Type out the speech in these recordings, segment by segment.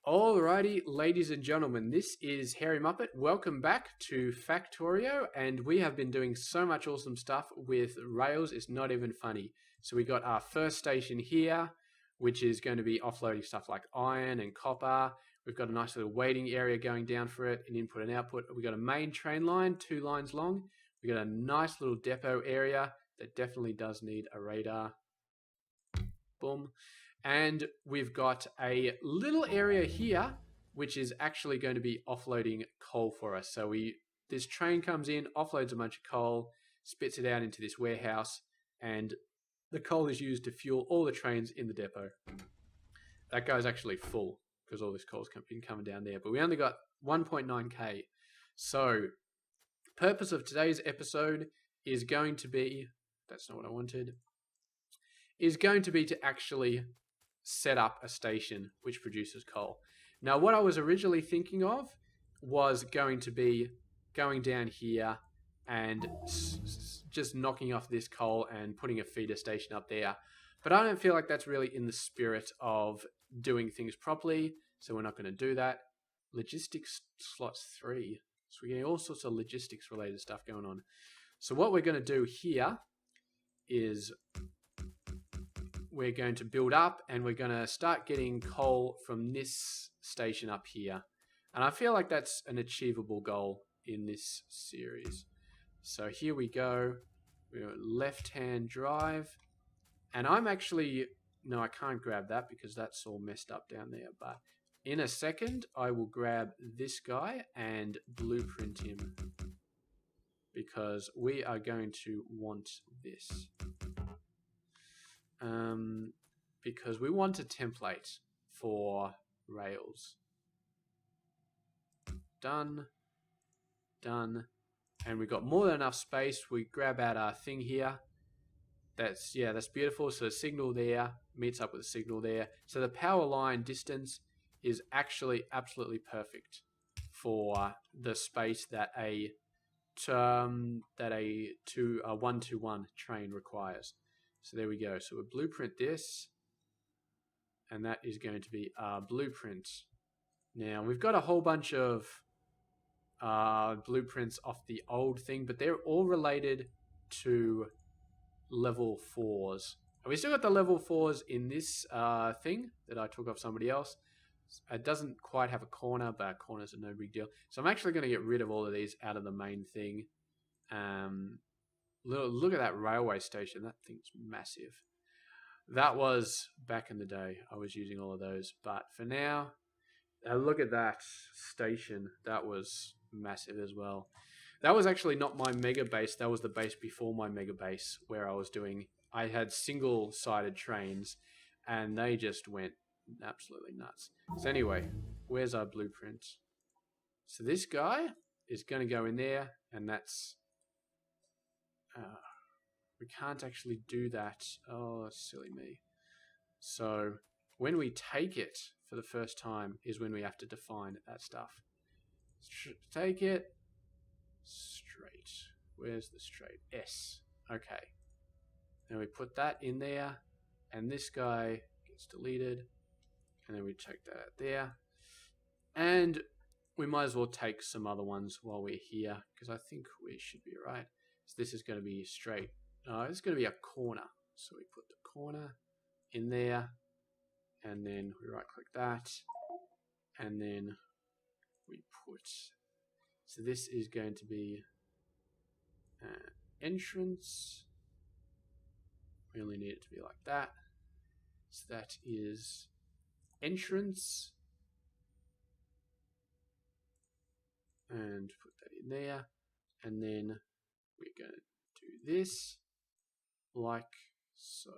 Alrighty, ladies and gentlemen, this is Hairymuppet. Welcome back to Factorio, and we have been doing so much awesome stuff with Rails, it's not even funny. So we got our first station here, which is going to be offloading stuff like iron and copper. We've got a nice little waiting area going down for it, an input and output. We've got a main train line, 2 lines long. We've got a nice little depot area that definitely does need a radar. Boom. And we've got a little area here, which is actually going to be offloading coal for us. So this train comes in, offloads a bunch of coal, spits it out into this warehouse, and the coal is used to fuel all the trains in the depot. That guy's actually full because all this coal's been coming down there. But we only got 1.9k. So the purpose of today's episode is going to be, that's not what I wanted, is going to be to actually set up a station which produces coal. Now, what I was originally thinking of was going to be going down here and just knocking off this coal and putting a feeder station up there. But I don't feel like that's really in the spirit of doing things properly, so we're not going to do that. Logistics slots 3. So we're getting all sorts of logistics related stuff going on. So what we're going to do here is we're going to build up and we're going to start getting coal from this station up here. And I feel like that's an achievable goal in this series. So here we go. We're left-hand drive. And I'm actually, no, I can't grab that because that's all messed up down there. But in a second, I will grab this guy and blueprint him because we are going to want this. Because we want a template for Rails. Done. And we've got more than enough space. We grab out our thing here. That's beautiful. So the signal there meets up with the signal there. So the power line distance is actually absolutely perfect for the space that a 1-to-1 train requires. So there we go. So we'll blueprint this, and that is going to be our blueprint. Now, we've got a whole bunch of blueprints off the old thing, but they're all related to level 4s. And we still got the level 4s in this thing that I took off somebody else. It doesn't quite have a corner, but corners are no big deal. So I'm actually going to get rid of all of these out of the main thing. Look at that railway station. That thing's massive. That was back in the day. I was using all of those. But for now, look at that station. That was massive as well. That was actually not my mega base. That was the base before my mega base where I had single-sided trains and they just went absolutely nuts. So anyway, where's our blueprint? So this guy is going to go in there, and that's... we can't actually do that. Oh, silly me. So when we take it for the first time is when we have to define that stuff. Take it straight. Where's the straight? S. Okay. Then we put that in there, and this guy gets deleted, and then we take that out there. And we might as well take some other ones while we're here, because I think we should be right. So this is going to be straight. It's going to be a corner. So we put the corner in there, and then we right click that, and then we put, so this is going to be entrance. We only need it to be like that. So that is entrance, and put that in there, and then we're going to do this like so.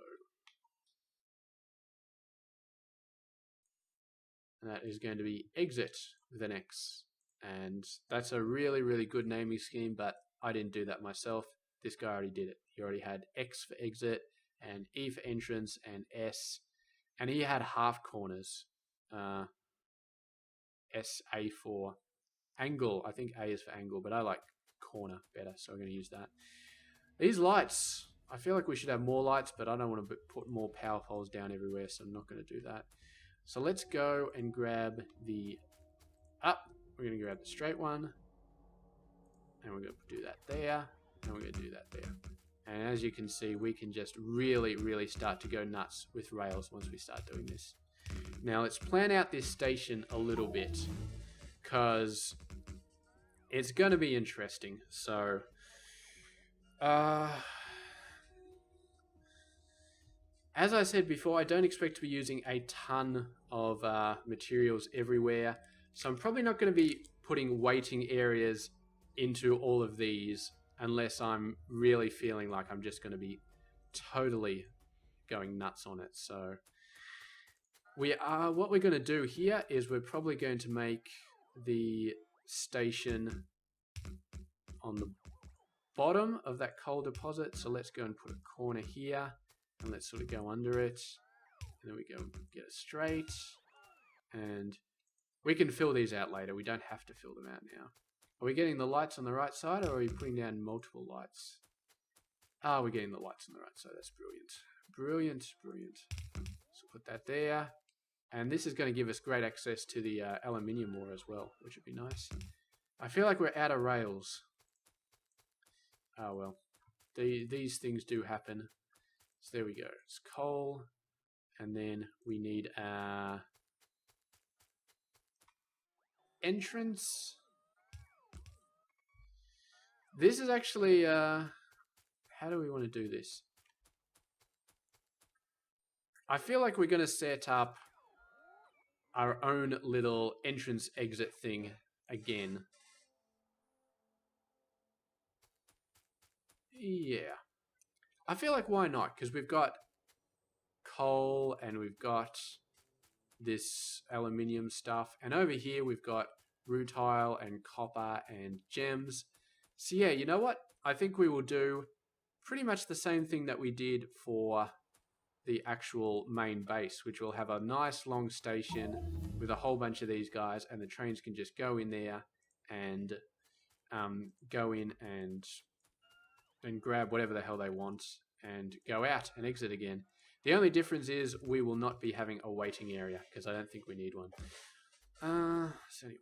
And that is going to be exit with an X. And that's a really, really good naming scheme, but I didn't do that myself. This guy already did it. He already had X for exit and E for entrance and S. And he had half corners. S, A for angle. I think A is for angle, but I like corner better, so I'm going to use that. These lights, I feel like we should have more lights, but I don't want to put more power poles down everywhere, so I'm not going to do that. So let's go and grab the up. We're going to grab the straight one. And we're going to do that there. And we're going to do that there. And as you can see, we can just really, really start to go nuts with rails once we start doing this. Now let's plan out this station a little bit, because it's going to be interesting. So, as I said before, I don't expect to be using a ton of materials everywhere. So I'm probably not going to be putting waiting areas into all of these unless I'm really feeling like I'm just going to be totally going nuts on it. So what we're going to do here is we're probably going to make the station on the bottom of that coal deposit. So let's go and put a corner here, and let's sort of go under it. And then we go get it straight. And we can fill these out later. We don't have to fill them out now. Are we getting the lights on the right side, or are we putting down multiple lights? We're getting the lights on the right side. That's brilliant. Brilliant, brilliant. So put that there. And this is going to give us great access to the aluminium ore as well, which would be nice. I feel like we're out of rails. Oh, well. These things do happen. So there we go. It's coal. And then we need our entrance. This is actually, how do we want to do this? I feel like we're going to set up our own little entrance exit thing again. Yeah. I feel like why not? Because we've got coal and we've got this aluminium stuff. And over here we've got rutile and copper and gems. So yeah, you know what? I think we will do pretty much the same thing that we did for the actual main base, which will have a nice long station with a whole bunch of these guys, and the trains can just go in there and go in and grab whatever the hell they want and go out and exit again. The only difference is we will not be having a waiting area, because I don't think we need one. So anyway,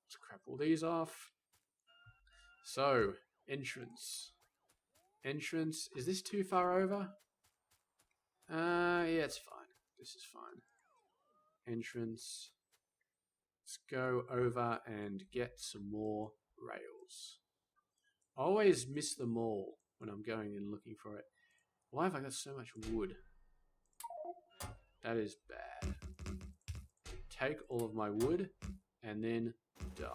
let's crap all these off. So, entrance. Entrance. Is this too far over? Yeah, it's fine. This is fine. Entrance. Let's go over and get some more rails. I always miss them all when I'm going and looking for it. Why have I got so much wood? That is bad. Take all of my wood and then die.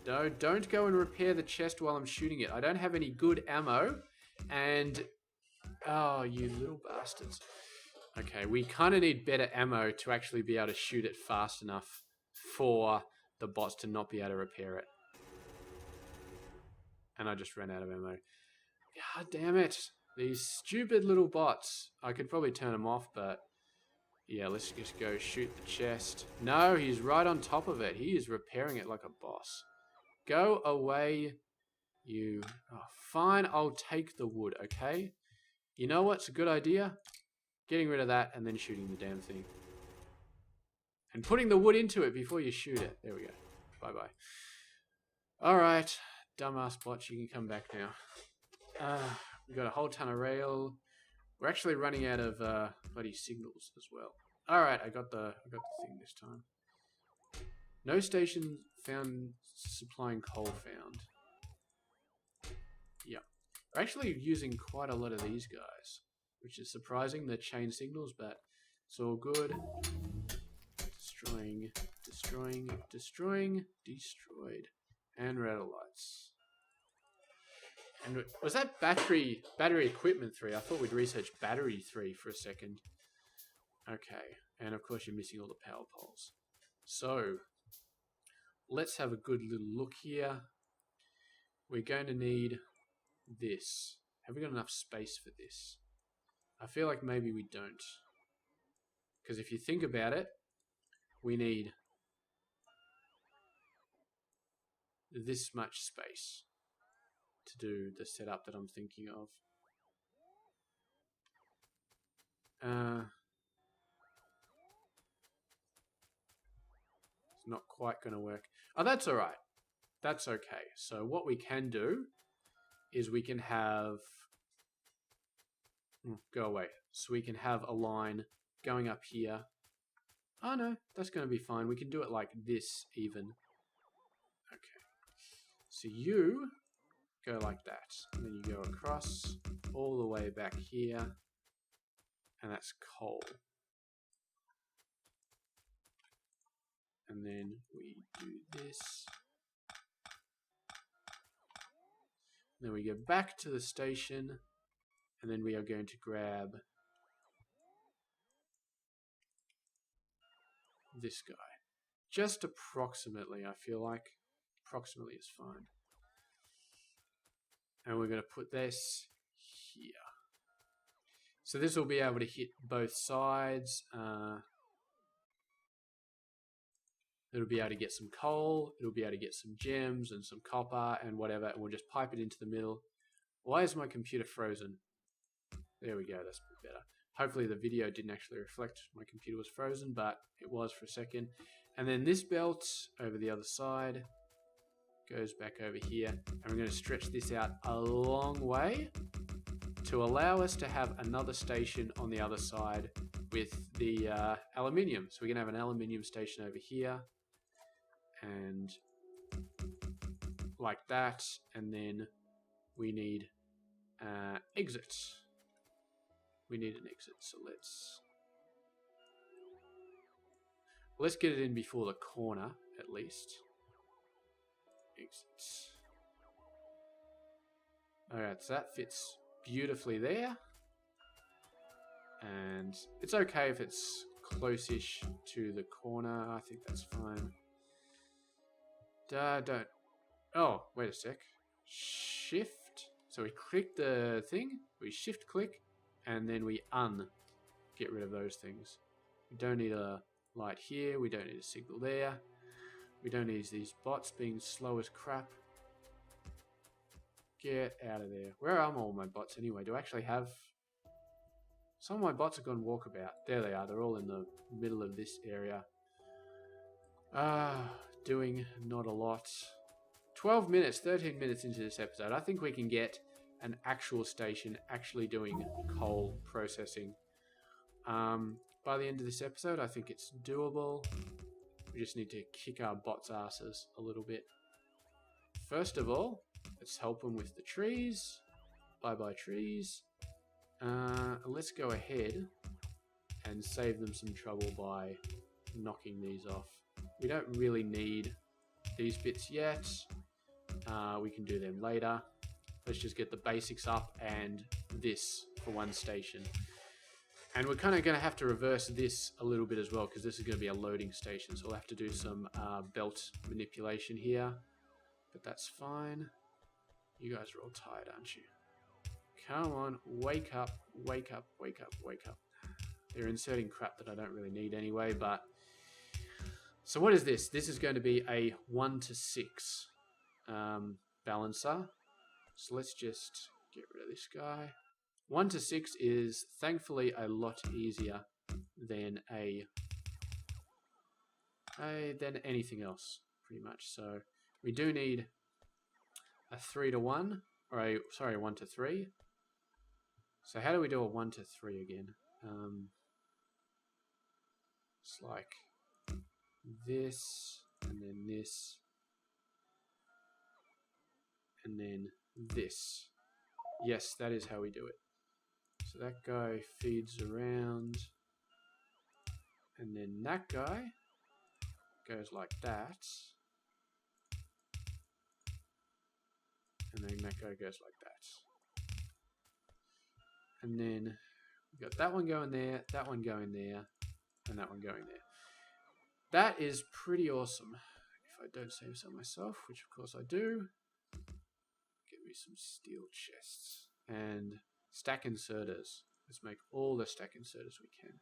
No, don't go and repair the chest while I'm shooting it. I don't have any good ammo. And... oh, you little bastards. Okay, we kind of need better ammo to actually be able to shoot it fast enough for the bots to not be able to repair it. And I just ran out of ammo. God damn it. These stupid little bots. I could probably turn them off, but... yeah, let's just go shoot the chest. No, he's right on top of it. He is repairing it like a boss. Go away, you... oh, fine, I'll take the wood, okay? You know what's a good idea? Getting rid of that and then shooting the damn thing. And putting the wood into it before you shoot it. There we go. Bye-bye. Alright, dumbass bots, you can come back now. We've got a whole ton of rail. We're actually running out of bloody signals as well. Alright, I got the thing this time. No station found supplying coal found. Yep. We're actually using quite a lot of these guys, which is surprising, the chain signals, but it's all good. Destroying, destroying, destroying, destroyed. And red lights. And was that battery equipment 3? I thought we'd research battery 3 for a second. Okay, and of course you're missing all the power poles. So, let's have a good little look here. We're going to need this. Have we got enough space for this? I feel like maybe we don't. Because if you think about it, we need this much space to do the setup that I'm thinking of. It's not quite going to work. Oh, that's all right. That's okay. So what we can do is we can have... Go away. So we can have a line going up here. Oh no, that's going to be fine. We can do it like this even. Okay. So you go like that. And then you go across all the way back here. And that's coal. And then we do this. Then we go back to the station. And then we are going to grab this guy. Just approximately, I feel like. Approximately is fine. And we're going to put this here. So this will be able to hit both sides. It'll be able to get some coal. It'll be able to get some gems and some copper and whatever. And we'll just pipe it into the middle. Why is my computer frozen? There we go. That's a bit better. Hopefully the video didn't actually reflect my computer was frozen, but it was for a second. And then this belt over the other side goes back over here. And we're going to stretch this out a long way to allow us to have another station on the other side with the aluminium. So we're going to have an aluminium station over here. And like that. And then we need exit. We need an exit, so let's get it in before the corner, at least. Exits. Alright, so that fits beautifully there. And it's okay if it's close-ish to the corner. I think that's fine. Don't. Oh, wait a sec. Shift. So we click the thing, we shift click, and then we get rid of those things. We don't need a light here. We don't need a signal there. We don't need these bots being slow as crap. Get out of there. Where are all my bots anyway? Do I actually have... Some of my bots have gone walkabout. There they are. They're all in the middle of this area. Doing not a lot. 12 minutes, 13 minutes into this episode. I think we can get an actual station actually doing coal processing. By the end of this episode, I think it's doable. We just need to kick our bots' asses a little bit. First of all, let's help them with the trees. Bye-bye trees. Let's go ahead and save them some trouble by knocking these off. We don't really need these bits yet. We can do them later. Let's just get the basics up and this for one station. And we're kind of going to have to reverse this a little bit as well because this is going to be a loading station. So we'll have to do some belt manipulation here. But that's fine. You guys are all tired, aren't you? Come on, wake up, wake up, wake up, wake up. They're inserting crap that I don't really need anyway, but... So what is this? This is going to be a 1 to 6 balancer. So let's just get rid of this guy. 1 to 6 is thankfully a lot easier than than anything else, pretty much. So we do need a 3 to 1, or a 1 to 3. So how do we do a 1 to 3 again? It's like this, and then this, and then this. Yes, that is how we do it. So that guy feeds around, and then that guy goes like that, and then that guy goes like that. And then we've got that one going there, that one going there, and that one going there. That is pretty awesome. If I don't save some myself, which of course I do. Give me some steel chests. And stack inserters. Let's make all the stack inserters we can.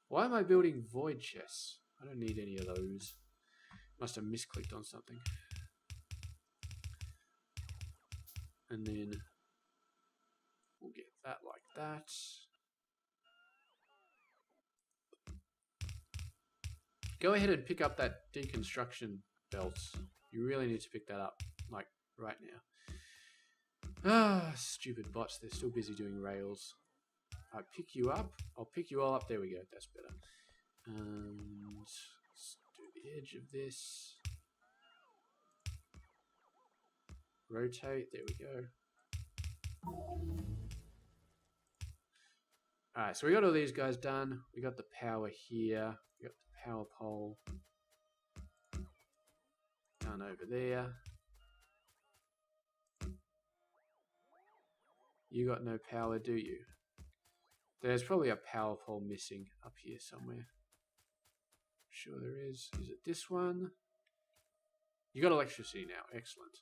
Why am I building void chests? I don't need any of those. Must have misclicked on something. And then we'll get that like that. go ahead and pick up that deconstruction belt. You really need to pick that up, like, right now. Ah, stupid bots. They're still busy doing rails. I pick you up. I'll pick you all up. There we go. That's better. Let's do the edge of this. Rotate. There we go. Alright, so we got all these guys done. We got the power here. We got the power pole down over there. You got no power, do you? There's probably a power pole missing up here somewhere. Sure there is. Is it this one? You got electricity now. Excellent.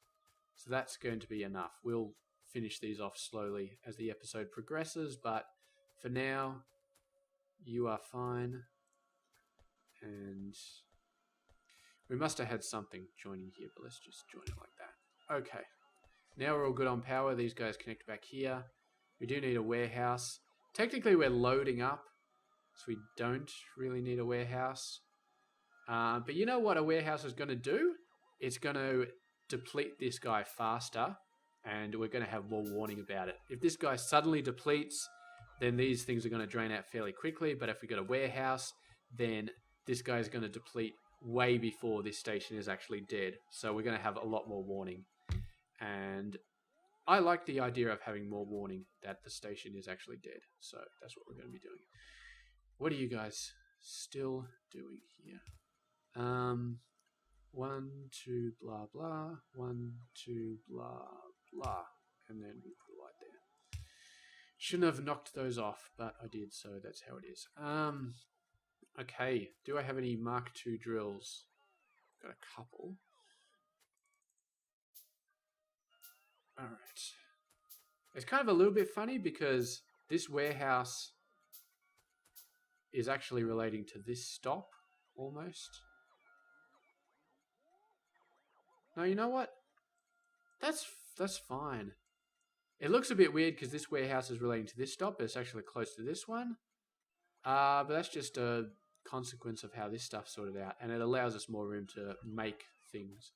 So that's going to be enough. We'll finish these off slowly as the episode progresses, but for now, you are fine. And we must have had something joining here, but let's just join it like that. Okay. Now we're all good on power. These guys connect back here. We do need a warehouse. Technically, we're loading up, so we don't really need a warehouse. But you know what a warehouse is going to do? It's going to deplete this guy faster, and we're going to have more warning about it. If this guy suddenly depletes, then these things are going to drain out fairly quickly. But if we got a warehouse, then this guy is going to deplete way before this station is actually dead. So we're going to have a lot more warning. And I like the idea of having more warning that the station is actually dead. So that's what we're going to be doing. What are you guys still doing here? 1, 2, blah, blah. 1, 2, blah, blah. And then we put a light there. Shouldn't have knocked those off, but I did, so that's how it is. Okay. Do I have any Mark II drills? Got a couple. Alright. It's kind of a little bit funny because this warehouse is actually relating to this stop, almost. No, you know what? That's fine. It looks a bit weird because this warehouse is relating to this stop, but it's actually close to this one. But that's just a consequence of how this stuff's sorted out, and it allows us more room to make things.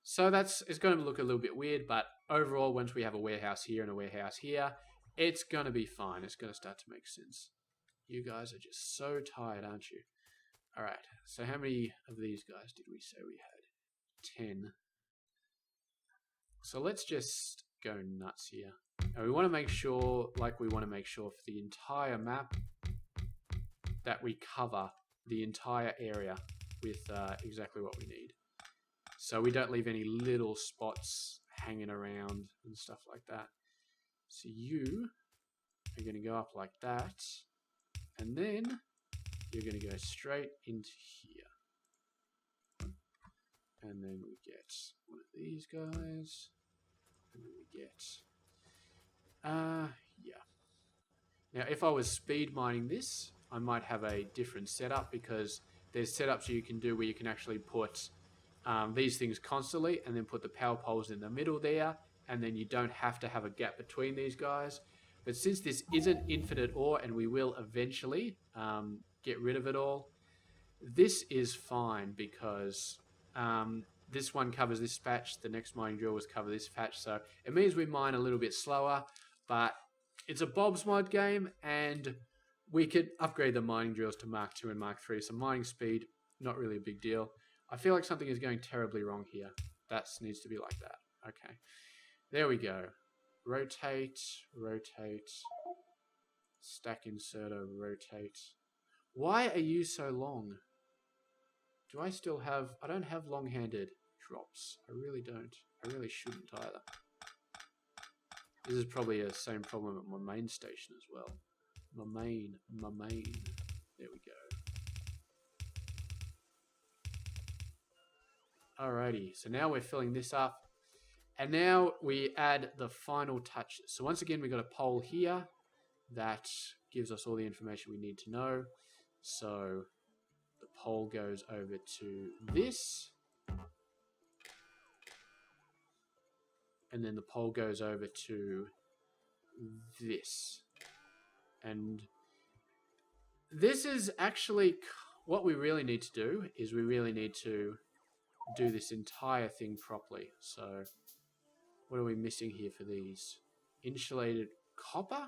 So it's going to look a little bit weird, but overall, once we have a warehouse here and a warehouse here, it's going to be fine. It's going to start to make sense. You guys are just so tired, aren't you? All right, so how many of these guys did we say we had? 10. So let's just go nuts here. And we want to make sure, like we want to make sure for the entire map, that we cover the entire area with exactly what we need. So we don't leave any little spots hanging around and stuff like that. So you are going to go up like that. And then you're going to go straight into here. And then we get one of these guys. And then we get... yeah. Now, if I was speed mining this, I might have a different setup because there's setups you can do where you can actually put these things constantly and then put the power poles in the middle there, and then you don't have to have a gap between these guys. But since this isn't infinite ore and we will eventually get rid of it all, this is fine because this one covers this patch, the next mining drill will cover this patch, so it means we mine a little bit slower, but it's a Bob's Mod game, and we could upgrade the mining drills to Mark II and Mark III, so mining speed, not really a big deal. I feel like something is going terribly wrong here. That needs to be like that. Okay. There we go. Rotate, rotate. Stack inserter, rotate. Why are you so long? Do I still have... I don't have long-handed drops. I really don't. I really shouldn't either. This is probably the same problem at my main station as well. My main. There we go. Alrighty, so now we're filling this up. And now we add the final touches. So once again, we've got a pole here that gives us all the information we need to know. So the pole goes over to this. And then the pole goes over to this. And this is actually... what we really need to do is we really need to do this entire thing properly. So what are we missing here for these? Insulated copper?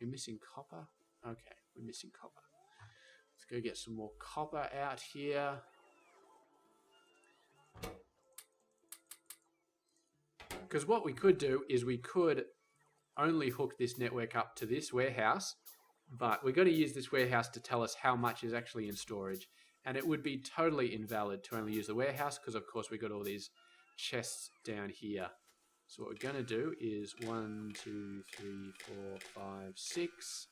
We're missing copper? Okay, we're missing copper. Let's go get some more copper out here. Because what we could do is we could only hook this network up to this warehouse, but we've got to use this warehouse to tell us how much is actually in storage. And it would be totally invalid to only use the warehouse because, of course, we've got all these chests down here. So what we're going to do is 1, 2, 3, 4, 5, 6.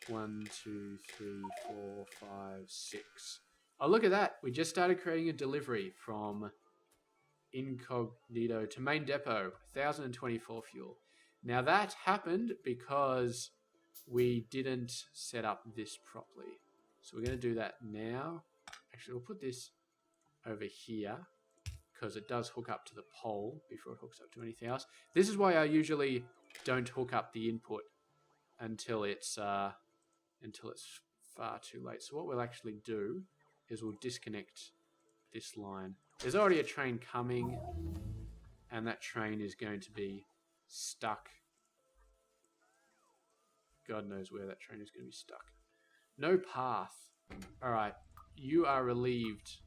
1, 2, 3, 4, 5, 6. Oh, look at that. We just started creating a delivery from incognito to main depot. 1024 fuel. Now that happened because we didn't set up this properly. So we're going to do that now. Actually, we'll put this over here because it does hook up to the pole before it hooks up to anything else. This is why I usually don't hook up the input until it's far too late. So what we'll actually do is we'll disconnect this line. There's already a train coming, and that train is going to be stuck. God knows where that train is going to be stuck. No path. All right, you are relieved.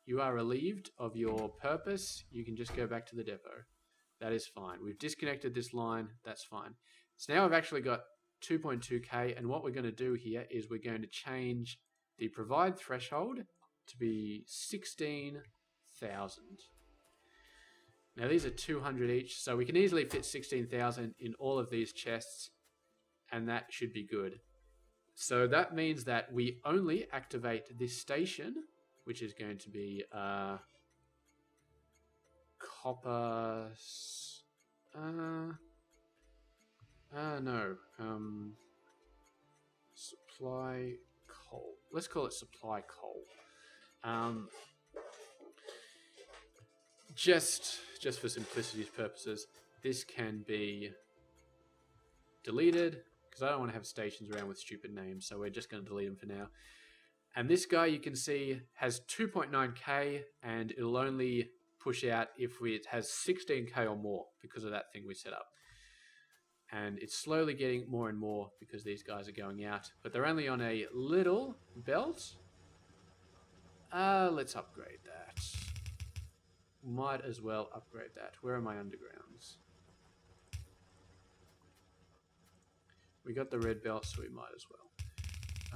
You are relieved of your purpose. You can just go back to the depot. That is fine. We've disconnected this line. That's fine. So now I've actually got 2.2k, and what we're going to do here is we're going to change the provide threshold to be 16,000. Now these are 200 each, so we can easily fit 16,000 in all of these chests, and that should be good. So that means that we only activate this station, which is going to be copper. Supply coal. Let's call it supply coal. Just for simplicity's purposes, this can be deleted because I don't want to have stations around with stupid names, so we're just going to delete them for now. And this guy, you can see, has 2.9k, and it'll only push out if it has 16k or more because of that thing we set up. And it's slowly getting more and more because these guys are going out, but they're only on a little belt. Let's upgrade that. Might as well upgrade that. Where are my undergrounds? We got the red belt, so we might as well.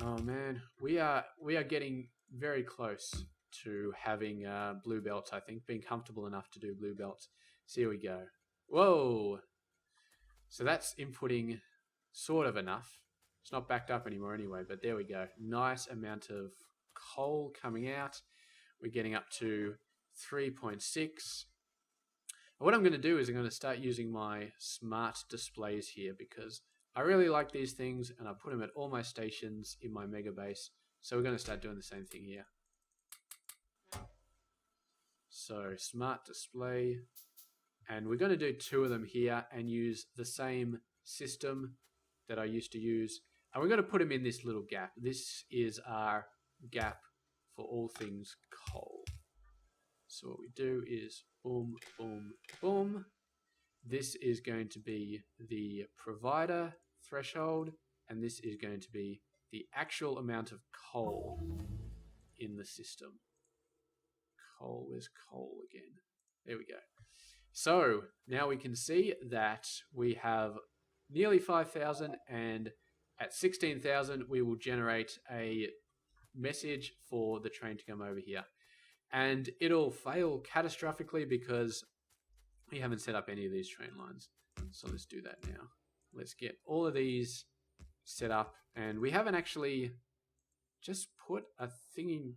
Oh man, we are getting very close to having blue belts, I think. Being comfortable enough to do blue belts. So here we go. Whoa! So that's inputting sort of enough. It's not backed up anymore anyway, but there we go. Nice amount of coal coming out. We're getting up to 3.6. What I'm going to do is I'm going to start using my smart displays here because I really like these things and I put them at all my stations in my mega base. So we're going to start doing the same thing here. So smart display, and we're going to do 2 of them here and use the same system that I used to use. And we're going to put them in this little gap. This is our gap for all things coal. So what we do is boom, boom, boom. This is going to be the provider threshold, and this is going to be the actual amount of coal in the system. Coal, where's coal again? There we go. So now we can see that we have nearly 5,000, and at 16,000 we will generate a message for the train to come over here. And it'll fail catastrophically because we haven't set up any of these train lines. So let's do that now. Let's get all of these set up, and we haven't actually just put a freaking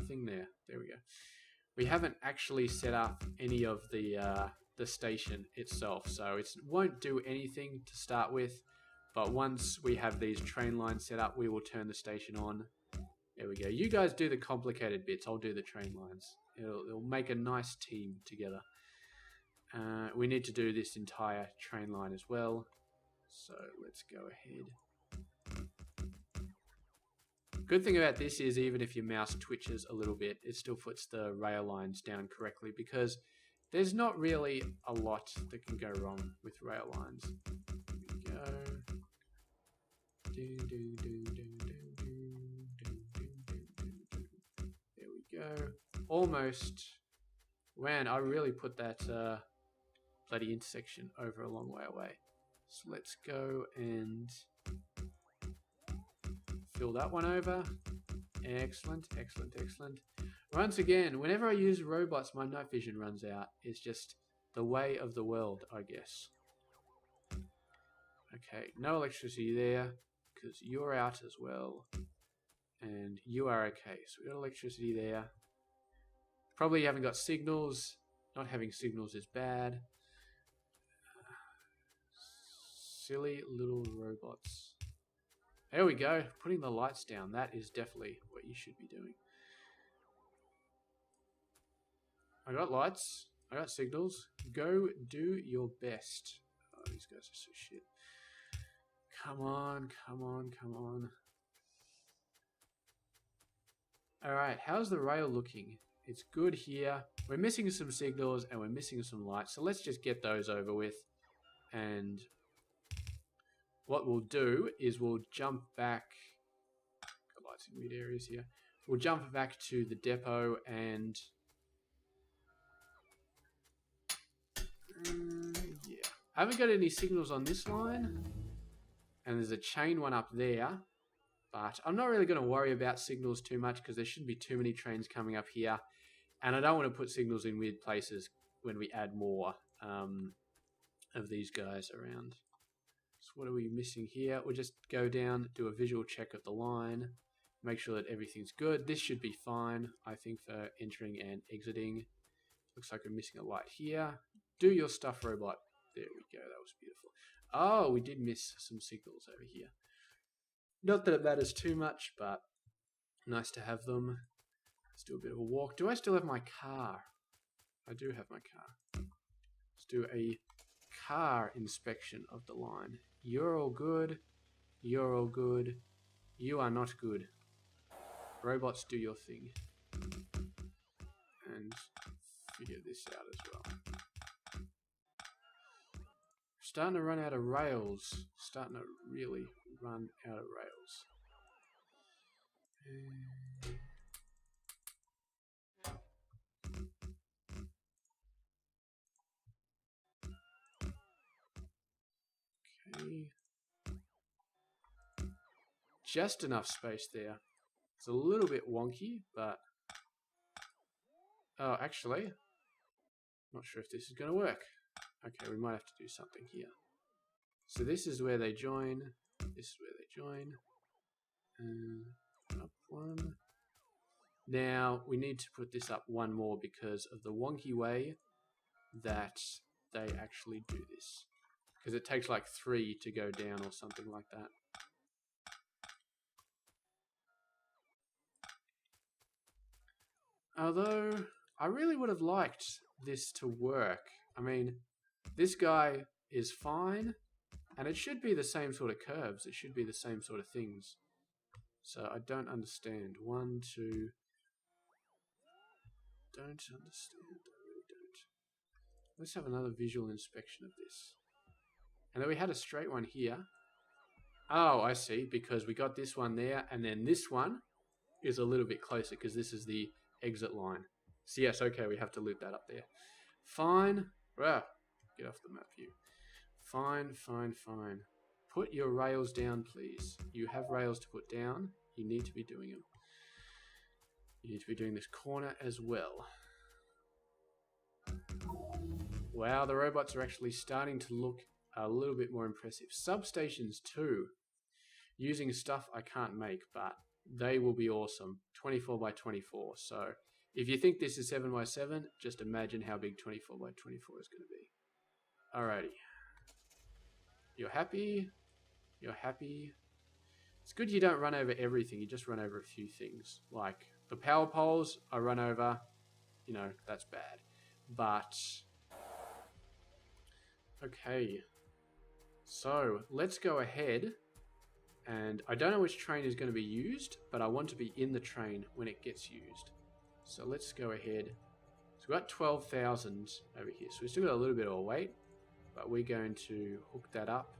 thing there. There we go. We haven't actually set up any of the station itself, so it won't do anything to start with. But once we have these train lines set up, we will turn the station on. There we go. You guys do the complicated bits. I'll do the train lines. It'll make a nice team together. We need to do this entire train line as well. So let's go ahead. Good thing about this is even if your mouse twitches a little bit, it still puts the rail lines down correctly because there's not really a lot that can go wrong with rail lines. Here we go. There we go. Almost. Man, I really put that bloody intersection over a long way away. So let's go and fill that one over. Excellent, excellent, excellent. Once again, whenever I use robots, my night vision runs out. It's just the way of the world, I guess. Okay, no electricity there, because you're out as well. And you are okay. So we got electricity there. Probably haven't got signals. Not having signals is bad. Silly little robots. There we go. Putting the lights down. That is definitely what you should be doing. I got lights. I got signals. Go do your best. Oh, these guys are so shit. Come on, come on, come on. Alright, how's the rail looking? It's good here. We're missing some signals and we're missing some lights. So let's just get those over with. And what we'll do is we'll jump back. Got lights in weird areas here. We'll jump back to the depot and yeah. I haven't got any signals on this line. And there's a chain one up there. But I'm not really going to worry about signals too much because there shouldn't be too many trains coming up here. And I don't want to put signals in weird places when we add more of these guys around. So what are we missing here? We'll just go down, do a visual check of the line. Make sure that everything's good. This should be fine, I think, for entering and exiting. Looks like we're missing a light here. Do your stuff, robot. There we go. That was beautiful. Oh, we did miss some signals over here. Not that it matters too much, but nice to have them. Let's do a bit of a walk. Do I still have my car? I do have my car. Let's do a car inspection of the line. You're all good. You're all good. You are not good. Robots, do your thing. And figure this out as well. Starting to run out of rails. Starting to really run out of rails. Okay. Just enough space there. It's a little bit wonky, but... Oh, actually, not sure if this is going to work. Okay, we might have to do something here. So this is where they join. This is where they join. Up one. Now, we need to put this up one more because of the wonky way that they actually do this. Because it takes like 3 to go down or something like that. Although, I really would have liked this to work. I mean, this guy is fine, and it should be the same sort of curves. It should be the same sort of things. So I don't understand. 1, 2... Don't understand. I really don't. Let's have another visual inspection of this. And then we had a straight one here. Oh, I see. Because we got this one there, and then this one is a little bit closer because this is the exit line. So yes, okay, we have to loop that up there. Fine. Well, get off the map view. Fine, fine, fine. Put your rails down, please. You have rails to put down. You need to be doing them. You need to be doing this corner as well. Wow, the robots are actually starting to look a little bit more impressive. Substations too. Using stuff I can't make, but they will be awesome. 24 by 24. So if you think this is 7 by 7, just imagine how big 24 by 24 is going to be. Alrighty. You're happy? You're happy? It's good you don't run over everything. You just run over a few things. Like the power poles, I run over. You know, that's bad. But... okay. So, let's go ahead And I don't know which train is going to be used, but I want to be in the train when it gets used. So let's go ahead. So we've got 12,000 over here. So we've still got a little bit of a wait, but we're going to hook that up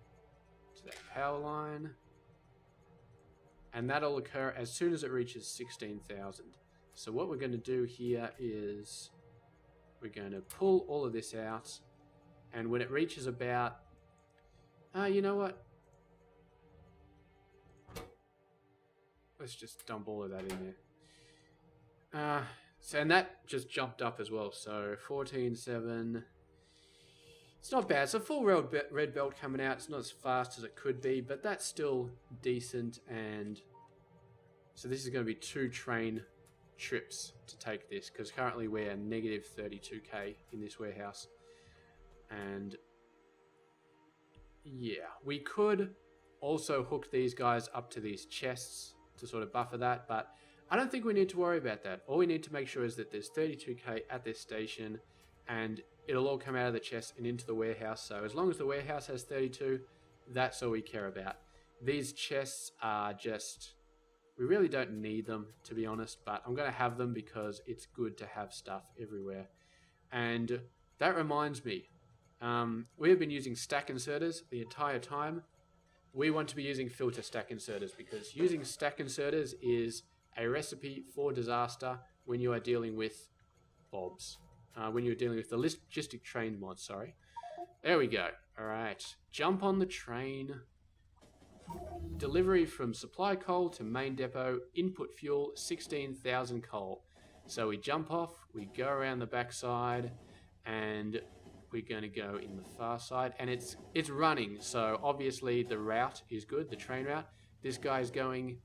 to that power line. And that'll occur as soon as it reaches 16,000. So what we're going to do here is we're going to pull all of this out. And when it reaches about... you know what? Let's just dump all of that in there. So, and that just jumped up as well. So 14.7. It's not bad. It's a full red belt coming out. It's not as fast as it could be, but that's still decent. And so this is going to be 2 train trips to take this, because currently we're negative 32k in this warehouse. And yeah, we could also hook these guys up to these chests to sort of buffer that, but I don't think we need to worry about that. All we need to make sure is that there's 32k at this station, and it'll all come out of the chest and into the warehouse. So as long as the warehouse has 32, that's all we care about. These chests are just... we really don't need them, to be honest, but I'm going to have them because it's good to have stuff everywhere. And that reminds me, we have been using stack inserters the entire time. We want to be using filter stack inserters, because using stack inserters is a recipe for disaster when you are dealing with bobs. When you're dealing with the logistic train mod, sorry. There we go. Alright. Jump on the train. Delivery from supply coal to main depot. Input fuel, 16,000 coal. So we jump off, we go around the backside, and we're going to go in the far side, and it's running, so obviously the route is good, the train route. This guy's going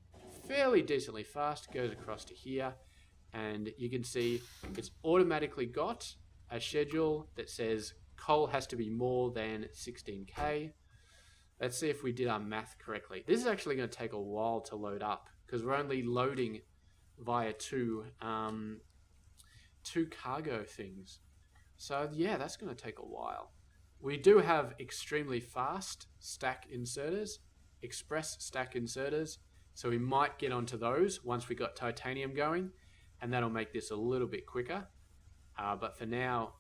fairly decently fast, goes across to here, and you can see it's automatically got a schedule that says coal has to be more than 16k. Let's see if we did our math correctly. This is actually going to take a while to load up, because we're only loading via two cargo things. So yeah, that's going to take a while. We do have extremely fast stack inserters, express stack inserters, so we might get onto those once we got titanium going, and that'll make this a little bit quicker. But for now,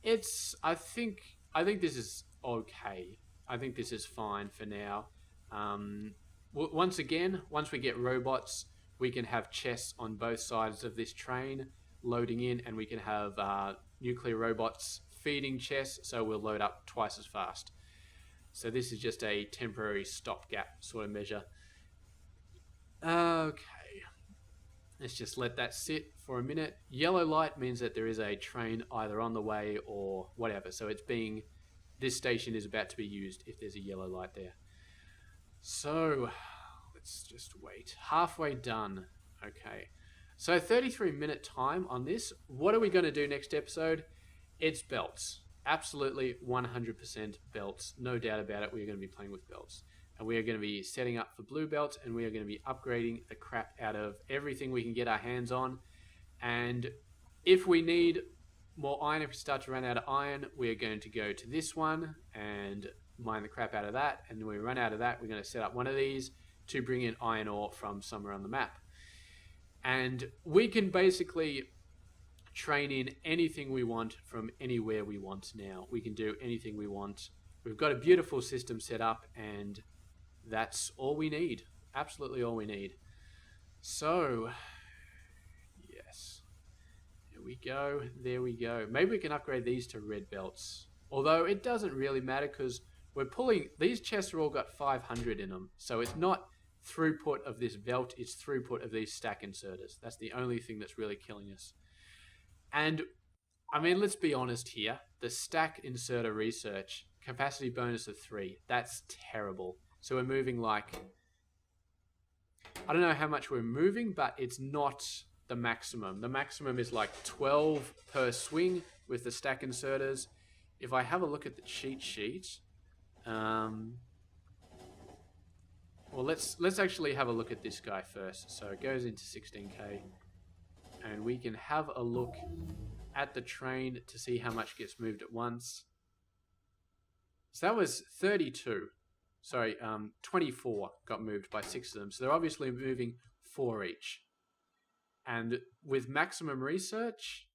I think this is okay. I think this is fine for now. Once again, once we get robots, we can have chests on both sides of this train loading in, and we can have nuclear robots feeding chests, so we'll load up twice as fast. So this is just a temporary stopgap sort of measure. Okay, let's just let that sit for a minute. Yellow light means that there is a train either on the way or whatever, so this station is about to be used if there's a yellow light there. So let's just wait. Halfway done. Okay, so 33-minute time on this. What are we going to do next episode? It's belts. Absolutely 100% belts. No doubt about it. We are going to be playing with belts. And we are going to be setting up for blue belts, and we are going to be upgrading the crap out of everything we can get our hands on. And if we need more iron, if we start to run out of iron, we are going to go to this one and mine the crap out of that. And when we run out of that, we're going to set up one of these to bring in iron ore from somewhere on the map. And we can basically train in anything we want from anywhere we want now. We can do anything we want. We've got a beautiful system set up, and that's all we need. Absolutely all we need. So, yes. There we go. There we go. Maybe we can upgrade these to red belts. Although it doesn't really matter, because we're pulling... these chests are all got 500 in them. So it's not throughput of this belt, it's throughput of these stack inserters. That's the only thing that's really killing us. And, I mean, let's be honest here. The stack inserter research, capacity bonus of 3, that's terrible. So we're moving like... I don't know how much we're moving, but it's not the maximum. The maximum is like 12 per swing with the stack inserters. If I have a look at the cheat sheet... well, let's actually have a look at this guy first. So it goes into 16k. And we can have a look at the train to see how much gets moved at once. So that was 32. Sorry, 24 got moved by 6 of them. So they're obviously moving 4 each. And with maximum research,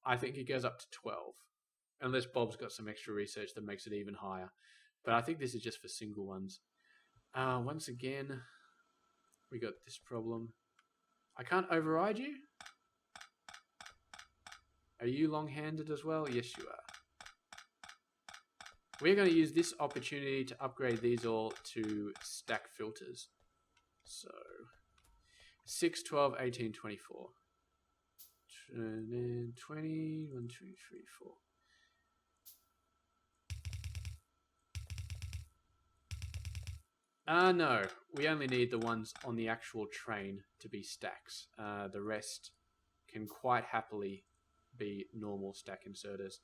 I think it goes up to 12. Unless Bob's got some extra research that makes it even higher. But I think this is just for single ones. Once again, we got this problem. I can't override you? Are you long-handed as well? Yes, you are. We're going to use this opportunity to upgrade these all to stack filters. So, 6, 12, 18, 24. 20, 1, 2, 3, 4. No, we only need the ones on the actual train to be stacks. The rest can quite happily be normal stack inserters.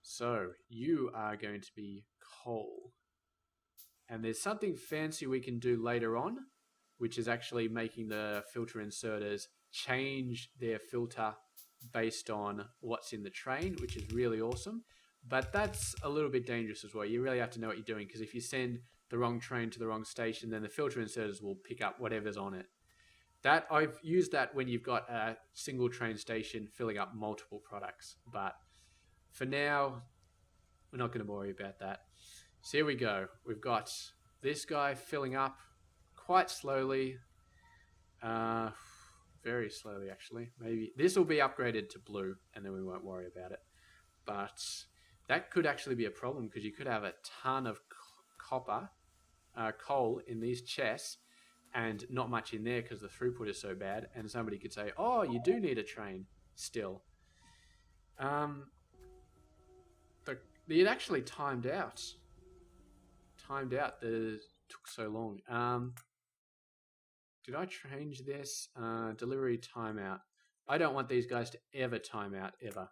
So, you are going to be coal. And there's something fancy we can do later on, which is actually making the filter inserters change their filter based on what's in the train, which is really awesome. But that's a little bit dangerous as well. You really have to know what you're doing, because if you send the wrong train to the wrong station, then the filter inserters will pick up whatever's on it. That I've used that when you've got a single train station filling up multiple products. But for now, we're not going to worry about that. So here we go. We've got this guy filling up quite slowly. Very slowly, actually. Maybe this will be upgraded to blue, and then we won't worry about it. But that could actually be a problem, because you could have a ton of coal in these chests, and not much in there because the throughput is so bad. And somebody could say, "Oh, you do need a train still." It actually timed out. It took so long. Did I change this? Delivery timeout. I don't want these guys to ever time out, ever.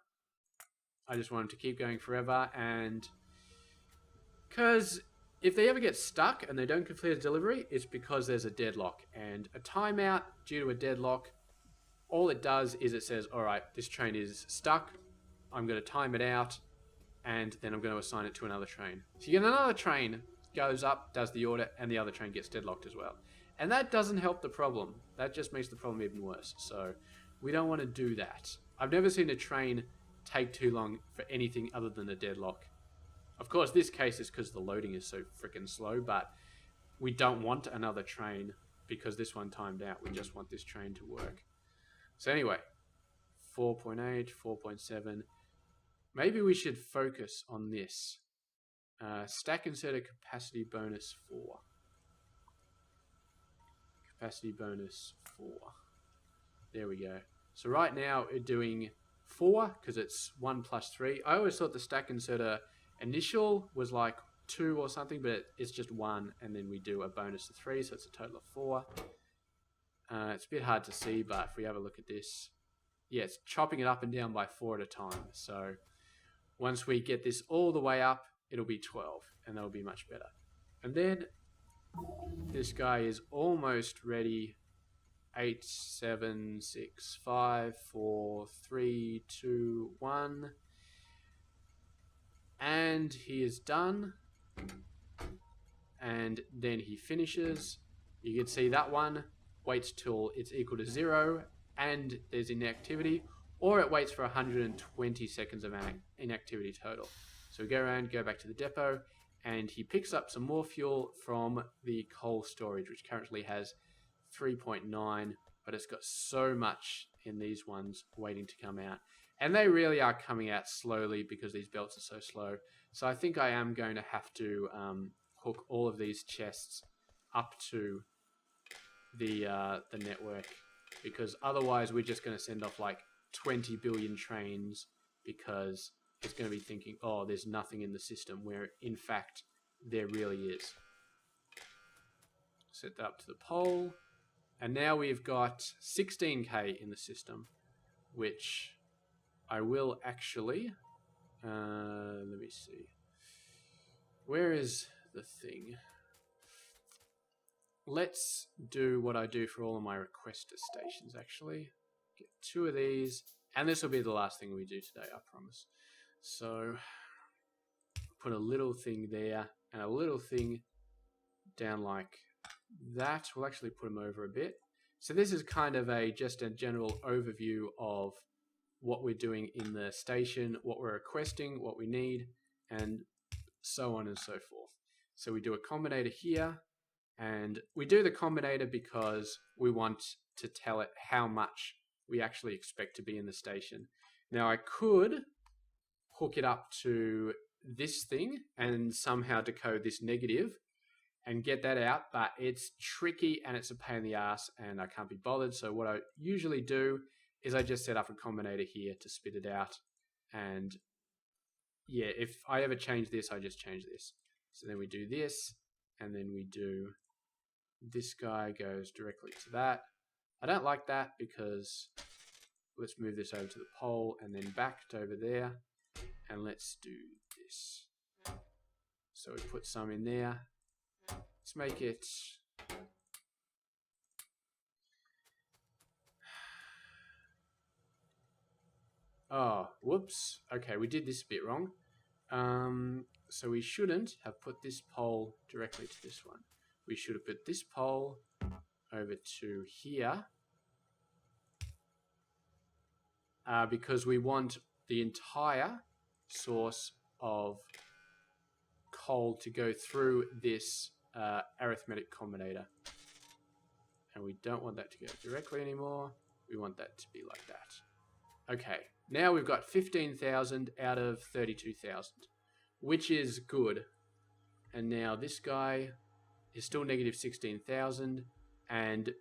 I just want them to keep going forever, and because if they ever get stuck and they don't complete a delivery, it's because there's a deadlock. And a timeout due to a deadlock, all it does is it says, all right, this train is stuck. I'm going to time it out, and then I'm going to assign it to another train. So you get another train, goes up, does the order, and the other train gets deadlocked as well. And that doesn't help the problem. That just makes the problem even worse. So we don't want to do that. I've never seen a train take too long for anything other than a deadlock. Of course, this case is because the loading is so freaking slow, but we don't want another train because this one timed out. We just want this train to work. So anyway, 4.8, 4.7. Maybe we should focus on this. Stack inserter capacity bonus 4. Capacity bonus 4. There we go. So right now we're doing 4 because it's 1 plus 3. I always thought the stack inserter initial was like 2 or something, but it's just 1, and then we do a bonus of 3, so it's a total of 4. It's a bit hard to see, but if we have a look at this, yeah, it's chopping it up and down by 4 at a time. So once we get this all the way up, it'll be 12, and that'll be much better. And then this guy is almost ready. 8, 7, 6, 5, 4, 3, 2, 1. And he is done. And then he finishes. You can see that one waits till it's equal to 0 and there's inactivity, or it waits for 120 seconds of inactivity total. So we go around, go back to the depot, and he picks up some more fuel from the coal storage, which currently has 3.9, but it's got so much in these ones waiting to come out. And they really are coming out slowly because these belts are so slow. So I think I am going to have to hook all of these chests up to the network, because otherwise we're just going to send off like 20 billion trains, because it's going to be thinking, oh, there's nothing in the system, where in fact there really is. Set that up to the pole. And now we've got 16k in the system, which I will actually, let me see. Where is the thing? Let's do what I do for all of my requester stations, actually. Get 2 of these, and this will be the last thing we do today, I promise. So, put a little thing there, and a little thing down like that. We'll actually put them over a bit. So this is kind of just a general overview of what we're doing in the station, what we're requesting, what we need, and so on and so forth. So we do a combinator here, and we do the combinator because we want to tell it how much we actually expect to be in the station. Now I could hook it up to this thing and somehow decode this negative and get that out, but it's tricky and it's a pain in the ass and I can't be bothered. So what I usually do is I just set up a combinator here to spit it out. And yeah, if I ever change this, I just change this. So then we do this, and then we do this guy goes directly to that. I don't like that because let's move this over to the pole and then back over there. And let's do this. So we put some in there. Let's make it oh, whoops. Okay, we did this a bit wrong. So we shouldn't have put this pole directly to this one. We should have put this pole over to here because we want the entire source of coal to go through this arithmetic combinator. And we don't want that to go directly anymore. We want that to be like that. Okay, now we've got 15,000 out of 32,000, which is good. And now this guy is still negative 16,000. And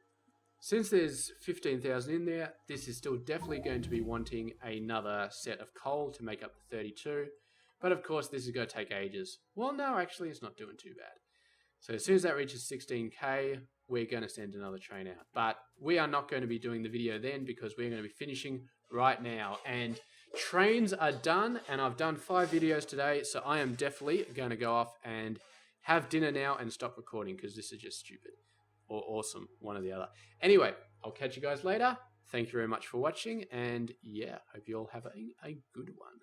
since there's 15,000 in there, this is still definitely going to be wanting another set of coal to make up the 32. But of course, this is going to take ages. Well, no, actually, it's not doing too bad. So as soon as that reaches 16K, we're going to send another train out. But we are not going to be doing the video then because we're going to be finishing right now. And trains are done, and I've done 5 videos today, so I am definitely going to go off and have dinner now and stop recording because this is just stupid. Or awesome, one or the other. Anyway, I'll catch you guys later. Thank you very much for watching, and yeah, hope you all have a good one.